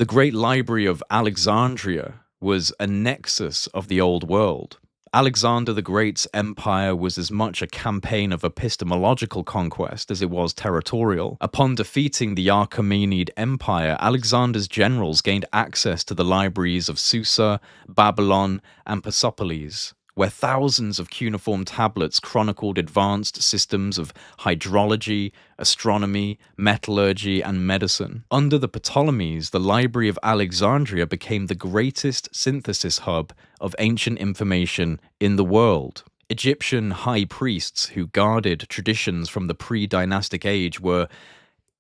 The Great Library of Alexandria was a nexus of the old world. Alexander the Great's empire was as much a campaign of epistemological conquest as it was territorial. Upon defeating the Achaemenid Empire, Alexander's generals gained access to the libraries of Susa, Babylon, and Persepolis, where thousands of cuneiform tablets chronicled advanced systems of hydrology, astronomy, metallurgy, and medicine. Under the Ptolemies, the Library of Alexandria became the greatest synthesis hub of ancient information in the world. Egyptian high priests who guarded traditions from the pre-dynastic age were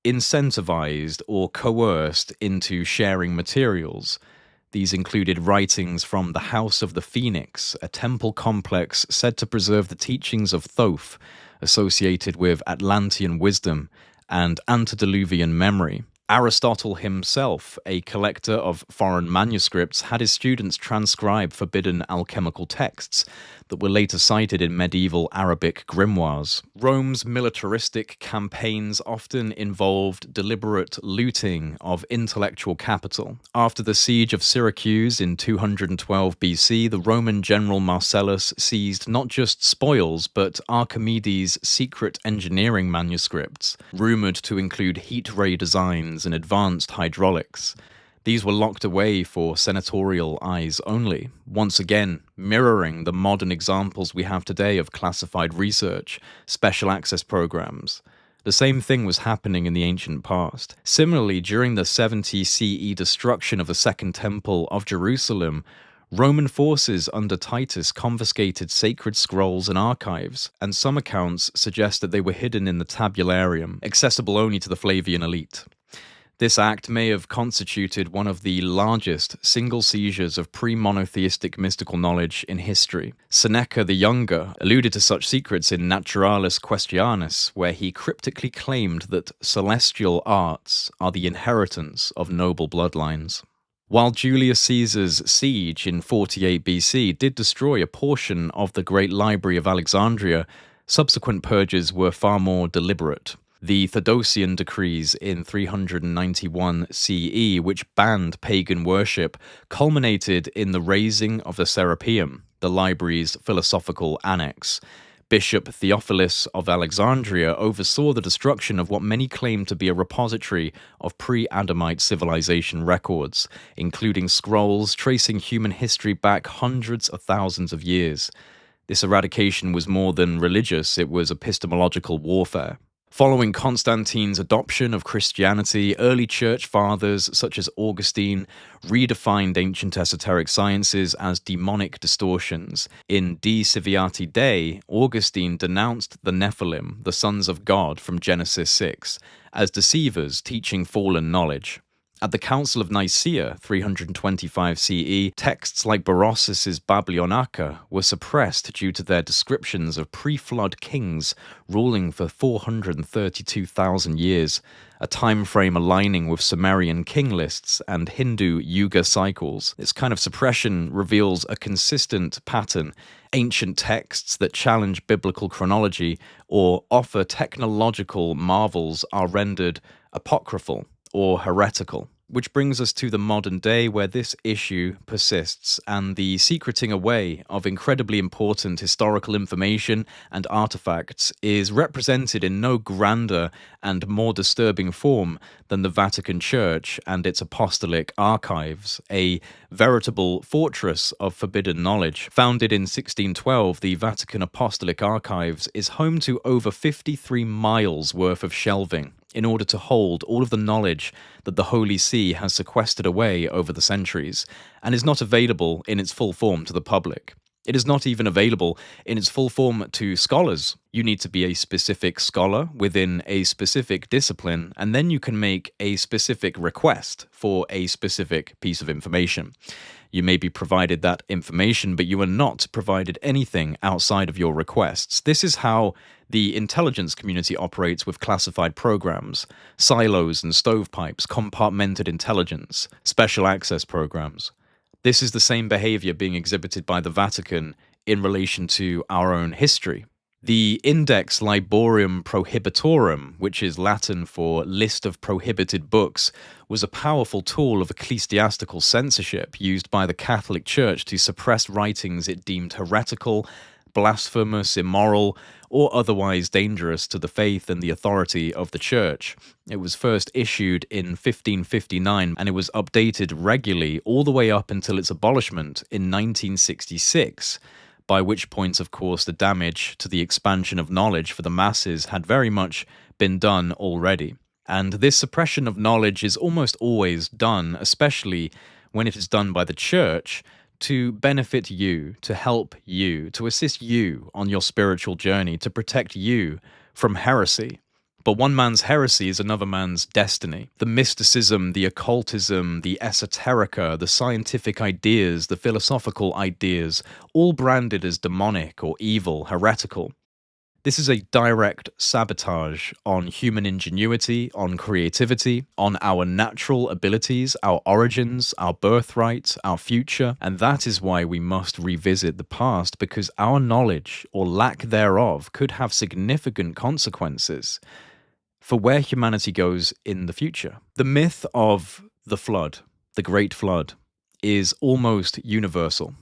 incentivized or coerced into sharing materials. These included writings from the House of the Phoenix, a temple complex said to preserve the teachings of Thoth, associated with Atlantean wisdom and antediluvian memory. Aristotle himself, a collector of foreign manuscripts, had his students transcribe forbidden alchemical texts that were later cited in medieval Arabic grimoires. Rome's militaristic campaigns often involved deliberate looting of intellectual capital. After the siege of Syracuse in 212 BC, the Roman general Marcellus seized not just spoils, but Archimedes' secret engineering manuscripts, rumored to include heat ray designs and advanced hydraulics. These were locked away for senatorial eyes only, once again mirroring the modern examples we have today of classified research, special access programs. The same thing was happening in the ancient past. Similarly, during the 70 CE destruction of the Second Temple of Jerusalem, Roman forces under Titus confiscated sacred scrolls and archives, and some accounts suggest that they were hidden in the tabularium, accessible only to the Flavian elite. This act may have constituted one of the largest single seizures of pre-monotheistic mystical knowledge in history. Seneca the Younger alluded to such secrets in Naturalis Questionis, where he cryptically claimed that celestial arts are the inheritance of noble bloodlines. While Julius Caesar's siege in 48 BC did destroy a portion of the Great Library of Alexandria, subsequent purges were far more deliberate. The Theodosian decrees in 391 CE, which banned pagan worship, culminated in the razing of the Serapeum, the library's philosophical annex. Bishop Theophilus of Alexandria oversaw the destruction of what many claim to be a repository of pre-Adamite civilization records, including scrolls tracing human history back hundreds of thousands of years. This eradication was more than religious, it was epistemological warfare. Following Constantine's adoption of Christianity, early church fathers such as Augustine redefined ancient esoteric sciences as demonic distortions. In De Civitate Dei, Augustine denounced the Nephilim, the sons of God from Genesis 6, as deceivers teaching fallen knowledge. At the Council of Nicaea, 325 CE, texts like Berosus's Babylonica were suppressed due to their descriptions of pre-flood kings ruling for 432,000 years, a time frame aligning with Sumerian king lists and Hindu yuga cycles. This kind of suppression reveals a consistent pattern. Ancient texts that challenge biblical chronology or offer technological marvels are rendered apocryphal or heretical. Which brings us to the modern day, where this issue persists and the secreting away of incredibly important historical information and artifacts is represented in no grander and more disturbing form than the Vatican Church and its apostolic archives, a veritable fortress of forbidden knowledge. Founded in 1612, the Vatican Apostolic Archives is home to over 53 miles worth of shelving in order to hold all of the knowledge that the Holy See has sequestered away over the centuries, and is not available in its full form to the public. It is not even available in its full form to scholars. You need to be a specific scholar within a specific discipline, and then you can make a specific request for a specific piece of information. You may be provided that information, but you are not provided anything outside of your requests. This is how the intelligence community operates with classified programs, silos and stovepipes, compartmented intelligence, special access programs. This is the same behavior being exhibited by the Vatican in relation to our own history. The Index Librorum Prohibitorum, which is Latin for list of prohibited books, was a powerful tool of ecclesiastical censorship used by the Catholic Church to suppress writings it deemed heretical, blasphemous, immoral, or otherwise dangerous to the faith and the authority of the Church. It was first issued in 1559 and it was updated regularly all the way up until its abolishment in 1966. By which point, of course, the damage to the expansion of knowledge for the masses had very much been done already. And this suppression of knowledge is almost always done, especially when it is done by the church, to benefit you, to help you, to assist you on your spiritual journey, to protect you from heresy. But one man's heresy is another man's destiny. The mysticism, the occultism, the esoterica, the scientific ideas, the philosophical ideas, all branded as demonic or evil, heretical. This is a direct sabotage on human ingenuity, on creativity, on our natural abilities, our origins, our birthright, our future, and that is why we must revisit the past, because our knowledge, or lack thereof, could have significant consequences for where humanity goes in the future. The myth of the flood, the Great Flood, is almost universal.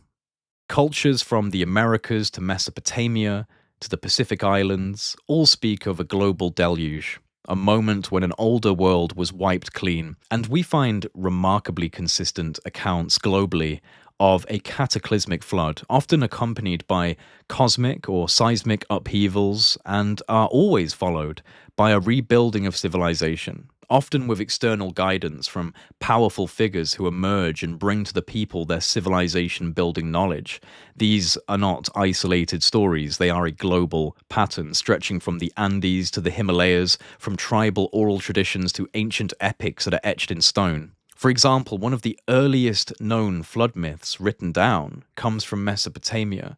Cultures from the Americas to Mesopotamia to the Pacific Islands all speak of a global deluge, a moment when an older world was wiped clean, and we find remarkably consistent accounts globally of a cataclysmic flood, often accompanied by cosmic or seismic upheavals, and are always followed by a rebuilding of civilization, often with external guidance from powerful figures who emerge and bring to the people their civilization-building knowledge. These are not isolated stories, they are a global pattern, stretching from the Andes to the Himalayas, from tribal oral traditions to ancient epics that are etched in stone. For example, one of the earliest known flood myths written down comes from Mesopotamia,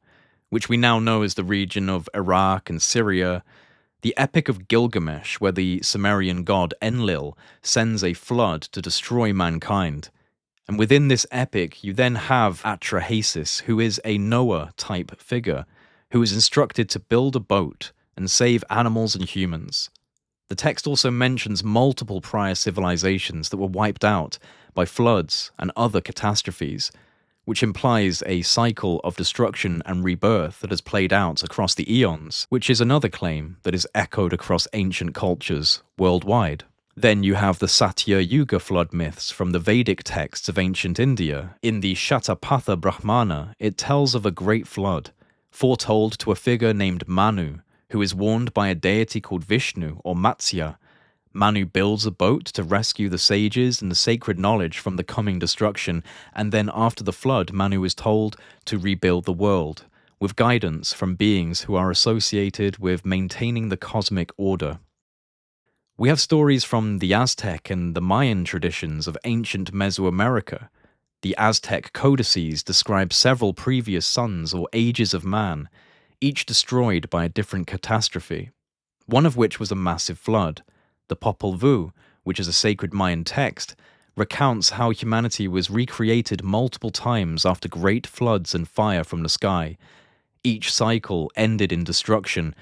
which we now know as the region of Iraq and Syria. The Epic of Gilgamesh, where the Sumerian god Enlil sends a flood to destroy mankind. And within this epic, you then have Atrahasis, who is a Noah-type figure, who is instructed to build a boat and save animals and humans. The text also mentions multiple prior civilizations that were wiped out by floods and other catastrophes, which implies a cycle of destruction and rebirth that has played out across the eons, which is another claim that is echoed across ancient cultures worldwide. Then you have the Satya Yuga flood myths from the Vedic texts of ancient India. In the Shatapatha Brahmana, it tells of a great flood, foretold to a figure named Manu, who is warned by a deity called Vishnu or Matsya. Manu builds a boat to rescue the sages and the sacred knowledge from the coming destruction, and then after the flood, Manu is told to rebuild the world, with guidance from beings who are associated with maintaining the cosmic order. We have stories from the Aztec and the Mayan traditions of ancient Mesoamerica. The Aztec codices describe several previous suns or ages of man, each destroyed by a different catastrophe, one of which was a massive flood. The Popol Vuh, which is a sacred Mayan text, recounts how humanity was recreated multiple times after great floods and fire from the sky. Each cycle ended in destruction,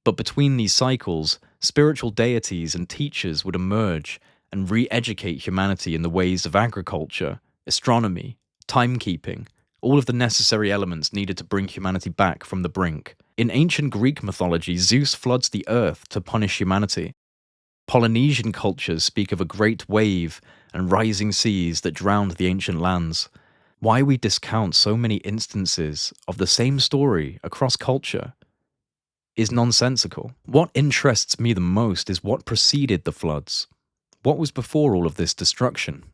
but between these cycles, spiritual deities and teachers would emerge and re-educate humanity in the ways of agriculture, astronomy, timekeeping, all of the necessary elements needed to bring humanity back from the brink. In ancient Greek mythology, Zeus floods the earth to punish humanity. Polynesian cultures speak of a great wave and rising seas that drowned the ancient lands. Why we discount so many instances of the same story across culture is nonsensical. What interests me the most is what preceded the floods. What was before all of this destruction?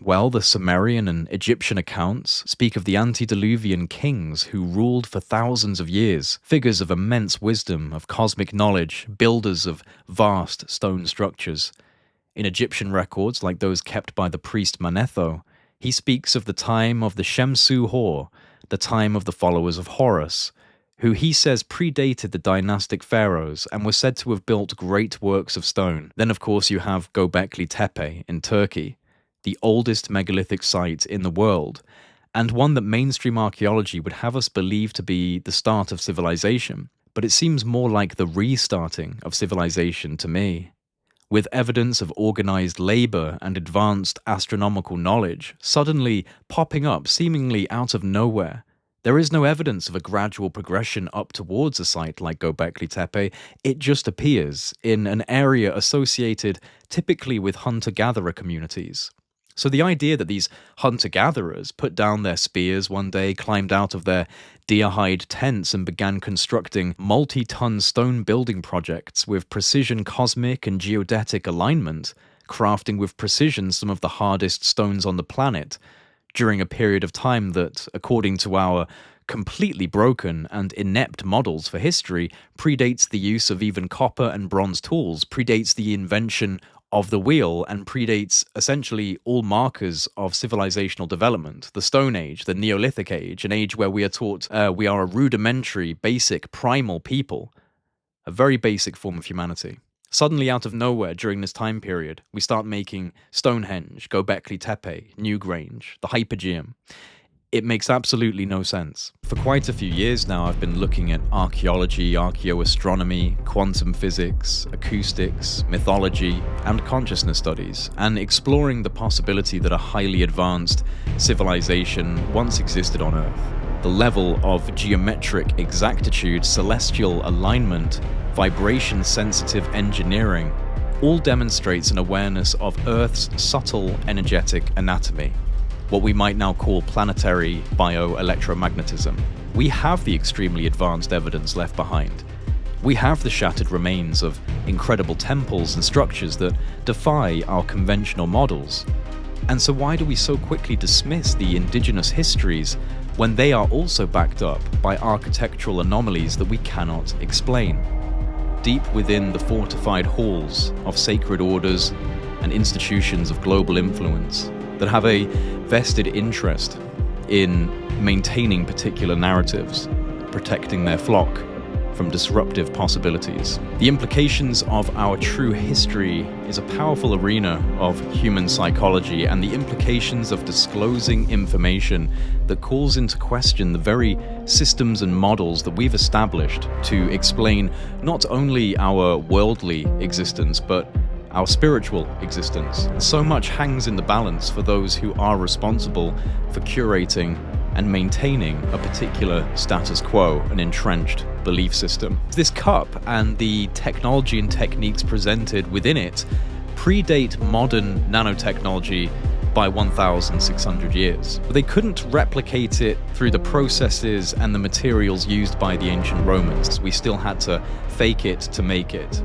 Well, the Sumerian and Egyptian accounts speak of the Antediluvian kings who ruled for thousands of years, figures of immense wisdom, of cosmic knowledge, builders of vast stone structures. In Egyptian records, like those kept by the priest Manetho, he speaks of the time of the Shemsu Hor, the time of the followers of Horus, who he says predated the dynastic pharaohs and was said to have built great works of stone. Then, of course, you have Göbekli Tepe in Turkey, the oldest megalithic site in the world, and one that mainstream archaeology would have us believe to be the start of civilization. but it seems more like the restarting of civilization to me. With evidence of organized labor and advanced astronomical knowledge suddenly popping up seemingly out of nowhere, there is no evidence of a gradual progression up towards a site like Göbekli Tepe. It just appears in an area associated typically with hunter-gatherer communities. So the idea that these hunter-gatherers put down their spears one day, climbed out of their deer-hide tents and began constructing multi-ton stone building projects with precision cosmic and geodetic alignment, crafting with precision some of the hardest stones on the planet, during a period of time that, according to our completely broken and inept models for history, predates the use of even copper and bronze tools, predates the invention of the wheel, and predates essentially all markers of civilizational development. The Stone Age, the Neolithic Age, an age where we are taught we are a rudimentary, basic, primal people, a very basic form of humanity. Suddenly, out of nowhere, during this time period, we start making Stonehenge, Göbekli Tepe, Newgrange, the Hypogeum. It makes absolutely no sense. For quite a few years now, I've been looking at archaeology, archaeoastronomy, quantum physics, acoustics, mythology, and consciousness studies, and exploring the possibility that a highly advanced civilization once existed on Earth. The level of geometric exactitude, celestial alignment, vibration-sensitive engineering, all demonstrates an awareness of Earth's subtle energetic anatomy, what we might now call planetary bioelectromagnetism. We have the extremely advanced evidence left behind. We have the shattered remains of incredible temples and structures that defy our conventional models. And so why do we so quickly dismiss the indigenous histories when they are also backed up by architectural anomalies that we cannot explain? Deep within the fortified halls of sacred orders and institutions of global influence that have a vested interest in maintaining particular narratives, protecting their flock from disruptive possibilities. The implications of our true history is a powerful arena of human psychology, and the implications of disclosing information that calls into question the very systems and models that we've established to explain not only our worldly existence, but our spiritual existence. So much hangs in the balance for those who are responsible for curating and maintaining a particular status quo, an entrenched belief system. This cup and the technology and techniques presented within it predate modern nanotechnology by 1,600 years. But they couldn't replicate it through the processes and the materials used by the ancient Romans. We still had to fake it to make it.